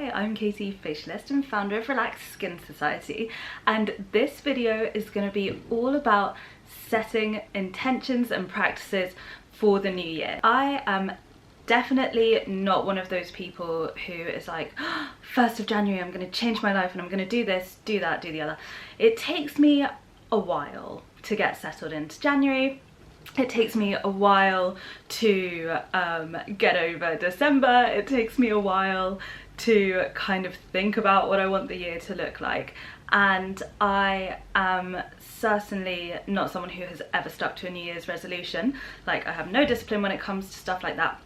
Hi, I'm Katie, facialist and founder of Relaxed Skin Society, and this video is going to be all about setting intentions and practices for the new year. I am definitely not one of those people who is like, 1st of January, I'm going to change my life and I'm going to do this, do that, do the other. It takes me a while to get settled into January. It takes me a while to get over December. It takes me a while to kind of think about what I want the year to look like. And I am certainly not someone who has ever stuck to a New Year's resolution. Like, I have no discipline when it comes to stuff like that.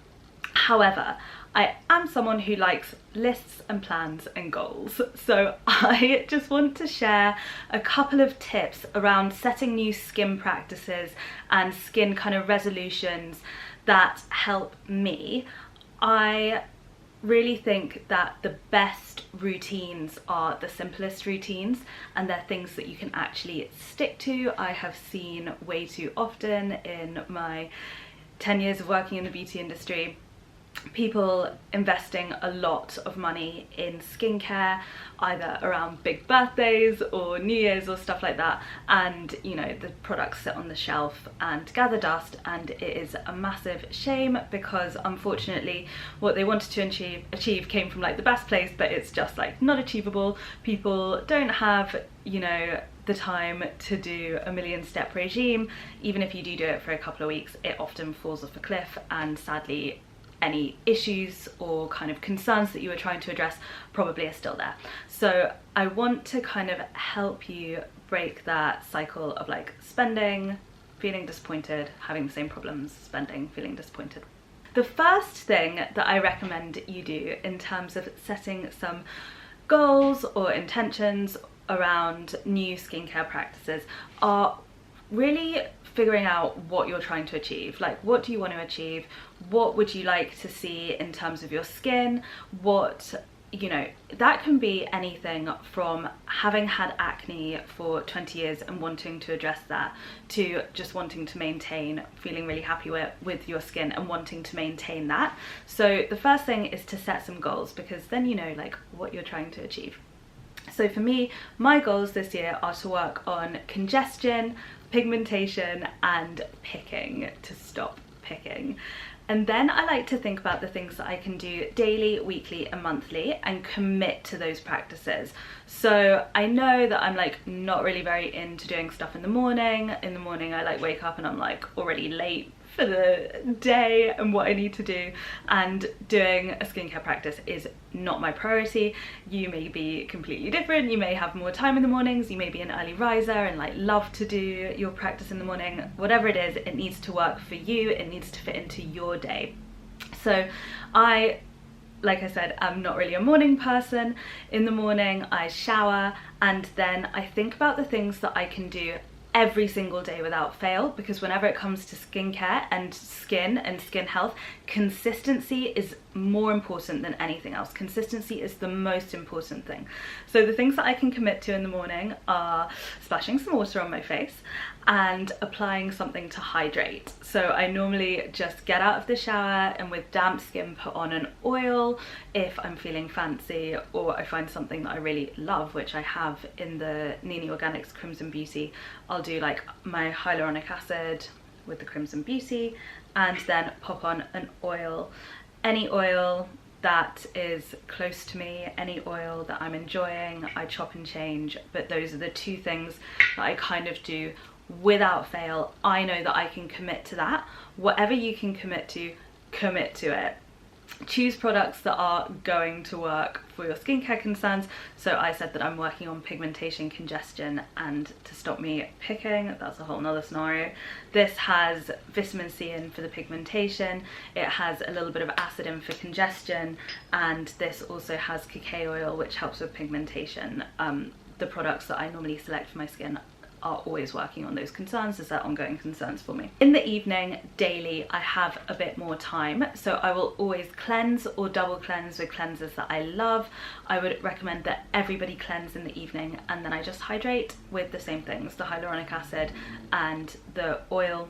However, I am someone who likes lists and plans and goals. So I just want to share a couple of tips around setting new skin practices and skin kind of resolutions that help me. I really think that the best routines are the simplest routines, and they're things that you can actually stick to. I have seen way too often in my 10 years of working in the beauty industry people investing a lot of money in skincare, either around big birthdays or New Year's or stuff like that, and you know, the products sit on the shelf and gather dust, and it is a massive shame because unfortunately what they wanted to achieve came from like the best place, but it's just like not achievable. People don't have, you know, the time to do a million-step regime. Even if you do it for a couple of weeks, it often falls off a cliff, and sadly any issues or kind of concerns that you were trying to address probably are still there. So I want to kind of help you break that cycle of like spending, feeling disappointed, having the same problems, spending, feeling disappointed. The first thing that I recommend you do in terms of setting some goals or intentions around new skincare practices are really figuring out what you're trying to achieve. Like, what do you want to achieve? What would you like to see in terms of your skin? What, you know, that can be anything from having had acne for 20 years and wanting to address that, to just wanting to maintain, feeling really happy with your skin and wanting to maintain that. So the first thing is to set some goals, because then you know like what you're trying to achieve. So for me, my goals this year are to work on congestion, pigmentation, and picking, to stop picking. And then I like to think about the things that I can do daily, weekly, and monthly and commit to those practices. So I know that I'm like not really very into doing stuff in the morning. In the morning I like wake up and I'm like already late for the day and what I need to do, and doing a skincare practice is not my priority. You may be completely different. You may have more time in the mornings, you may be an early riser and like love to do your practice in the morning. Whatever it is, it needs to work for you, it needs to fit into your day. So like I said, I'm not really a morning person. In the morning I shower and then I think about the things that I can do every single day without fail, because whenever it comes to skincare and skin health, consistency is more important than anything else. Consistency is the most important thing. So the things that I can commit to in the morning are splashing some water on my face and applying something to hydrate. So I normally just get out of the shower and with damp skin put on an oil if I'm feeling fancy, or I find something that I really love, which I have in the Nini Organics Crimson Beauty. I'll do like my hyaluronic acid with the Crimson Beauty and then pop on an oil, any oil that is close to me, any oil that I'm enjoying. I chop and change, but those are the two things that I kind of do without fail. I know that I can commit to that. Whatever you can commit to it. Choose products that are going to work for your skincare concerns. So I said that I'm working on pigmentation, congestion, and to stop me picking. That's a whole nother scenario. This has vitamin C in for the pigmentation, it has a little bit of acid in for congestion, and this also has cacao oil, which helps with pigmentation. The products that I normally select for my skin are always working on those concerns, as they're ongoing concerns for me. In the evening, daily, I have a bit more time, so I will always cleanse or double cleanse with cleansers that I love. I would recommend that everybody cleanse in the evening, and then I just hydrate with the same things, the hyaluronic acid and the oil.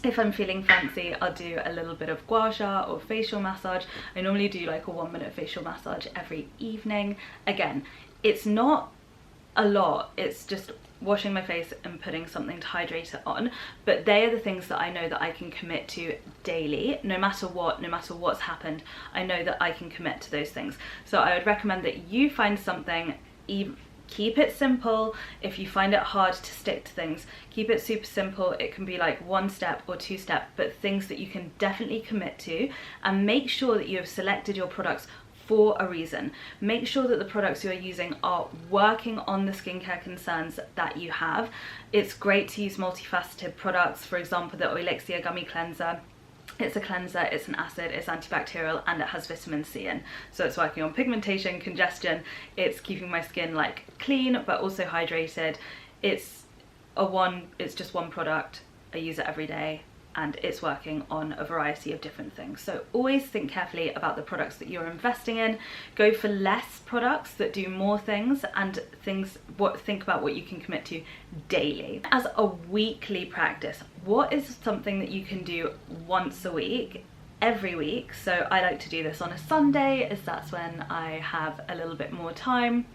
If I'm feeling fancy, I'll do a little bit of gua sha or facial massage. I normally do like a 1-minute facial massage every evening. Again, it's not a lot, it's just washing my face and putting something to hydrate it on, but they are the things that I know that I can commit to daily. No matter what, no matter what's happened, I know that I can commit to those things. So I would recommend that you find something, keep it simple. If you find it hard to stick to things, keep it super simple. It can be like 1 step or 2 step, but things that you can definitely commit to, and make sure that you have selected your products for a reason. Make sure that the products you're using are working on the skincare concerns that you have. It's great to use multifaceted products. For example, the Oilexia Gummy Cleanser. It's a cleanser, it's an acid, it's antibacterial, and it has vitamin C in. So it's working on pigmentation, congestion, it's keeping my skin like clean but also hydrated. It's just one product. I use it every day and it's working on a variety of different things. So always think carefully about the products that you're investing in. Go for less products that do more things, and think about what you can commit to daily. As a weekly practice, what is something that you can do once a week, every week? So I like to do this on a Sunday, as that's when I have a little bit more time.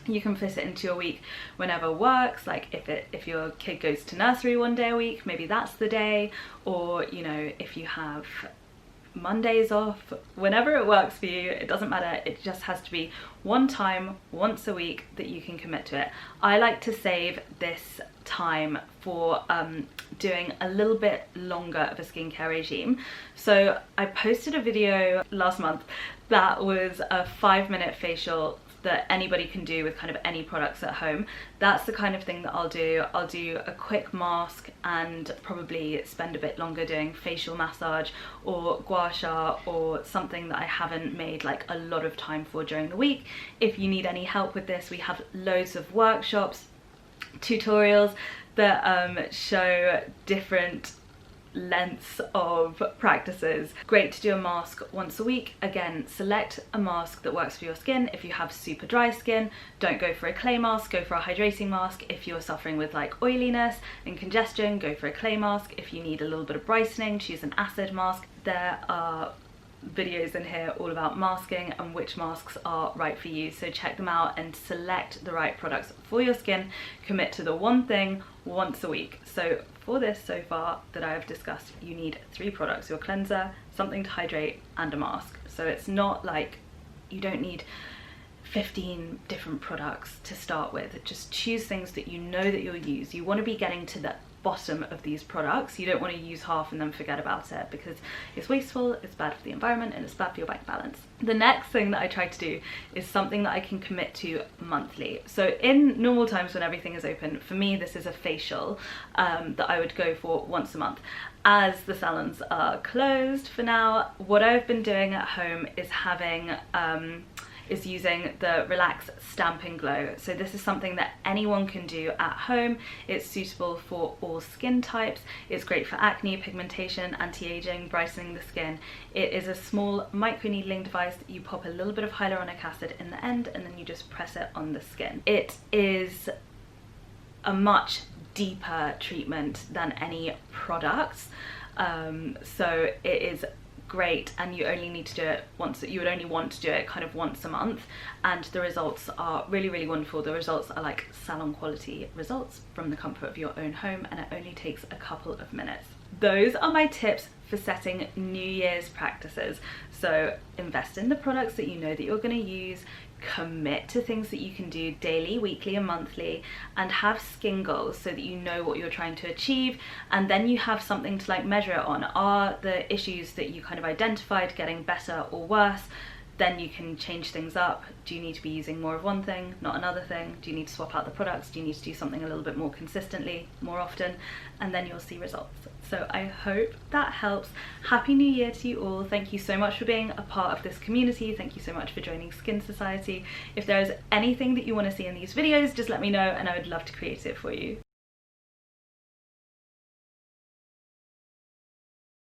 You can fit it into your week whenever works. Like if your kid goes to nursery 1 day a week, maybe that's the day. Or, you know, if you have Mondays off, whenever it works for you, it doesn't matter. It just has to be one time, once a week, that you can commit to it. I like to save this time for doing a little bit longer of a skincare regime. So I posted a video last month that was a 5-minute facial that anybody can do with kind of any products at home. That's the kind of thing that I'll do. I'll do a quick mask and probably spend a bit longer doing facial massage or gua sha or something that I haven't made like a lot of time for during the week. If you need any help with this, we have loads of workshops, tutorials that show different lengths of practices. Great to do a mask once a week. Again, select a mask that works for your skin. If you have super dry skin, don't go for a clay mask, go for a hydrating mask. If you're suffering with like oiliness and congestion, go for a clay mask. If you need a little bit of brightening, choose an acid mask. There are videos in here all about masking and which masks are right for you, so check them out and select the right products for your skin. Commit to the one thing once a week. So for this so far that I have discussed, you need 3 products: your cleanser, something to hydrate, and a mask. So it's not like you don't need 15 different products to start with. Just choose things that you know that you'll use. You want to be getting to the bottom of these products. You don't want to use half and then forget about it, because it's wasteful, it's bad for the environment, and it's bad for your bank balance. The next thing that I try to do is something that I can commit to monthly. So in normal times when everything is open, for me this is a facial that I would go for once a month. As the salons are closed for now, what I've been doing at home is having using the Relax Stamping Glow. So this is something that anyone can do at home. It's suitable for all skin types. It's great for acne, pigmentation, anti-aging, brightening the skin. It is a small microneedling device that you pop a little bit of hyaluronic acid in the end, and then you just press it on the skin. It is a much deeper treatment than any products. So it is great, and you only need to do it once. You would only want to do it kind of once a month, and the results are really, really wonderful. The results are like salon quality results from the comfort of your own home, and it only takes a couple of minutes. Those are my tips for setting New Year's practices. So invest in the products that you know that you're going to use, commit to things that you can do daily, weekly and monthly, and have skin goals so that you know what you're trying to achieve, and then you have something to like measure it on. Are the issues that you kind of identified getting better or worse? Then you can change things up. Do you need to be using more of one thing, not another thing? Do you need to swap out the products? Do you need to do something a little bit more consistently, more often? And then you'll see results. So I hope that helps. Happy New Year to you all. Thank you so much for being a part of this community. Thank you so much for joining Skin Society. If there is anything that you want to see in these videos, just let me know and I would love to create it for you.